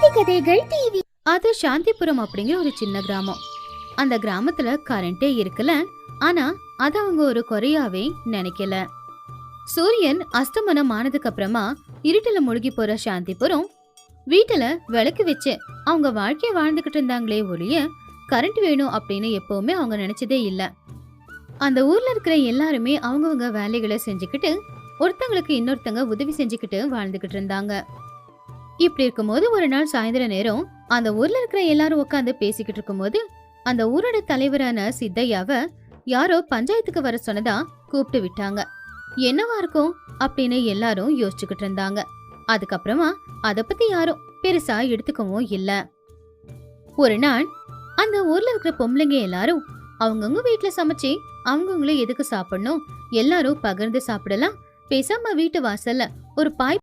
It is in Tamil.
நீதி கதைகள் டிவி. அது சாந்திபுரம் அப்படிங்கிற ஒரு சின்ன கிராமம். அந்த கிராமத்துல கரண்டே இருக்கல. ஆனா அத அவங்க ஒரு குறையாவே நினைக்கல. சூரியன் அஸ்தமனம் ஆனதுக்கு அப்புறமா இருட்டுல முழுகி போற சாந்திபுரம் வீட்டுல விளக்கு வச்சு அவங்க வாழ்க்கைய வாழ்ந்துகிட்டு இருந்தாங்களே ஒழிய கரண்ட் வேணும் அப்படின்னு எப்பவுமே அவங்க நினைச்சதே இல்ல. அந்த ஊர்ல இருக்கிற எல்லாருமே அவங்கவங்க வேலைகளை செஞ்சுக்கிட்டு ஒருத்தங்களுக்கு இன்னொருத்தங்க உதவி செஞ்சுக்கிட்டு வாழ்ந்துகிட்டு இருந்தாங்க. இப்படி இருக்கும்போது ஒரு நாள் சாயந்தர நேரம் அந்த ஊர்ல இருக்கிற எல்லாரும் உட்காந்து பேசிக்கிட்டு இருக்கும்போது அந்த ஊரோட தலைவரான சித்தையாவ யாரோ பஞ்சாயத்துக்கு வர சொன்னதா கூப்பிட்டு விட்டாங்க. என்னவா இருக்கும் அப்படின்னு எல்லாரும் யோசிச்சுக்கிட்டு இருந்தாங்க. அதுக்கப்புறமா அத பத்தி யாரும் பெருசா எடுத்துக்கவும் இல்ல. ஒரு நாள் அந்த ஊர்ல இருக்கிற பொம்பளைங்க எல்லாரும் அவங்கவுங்க வீட்டுல சமைச்சு அவங்கவுங்களே எதுக்கு சாப்பிடணும், எல்லாரும் பகிர்ந்து சாப்பிடலாம், பேசாம வீட்டு வாசல்ல ஒரு பாய்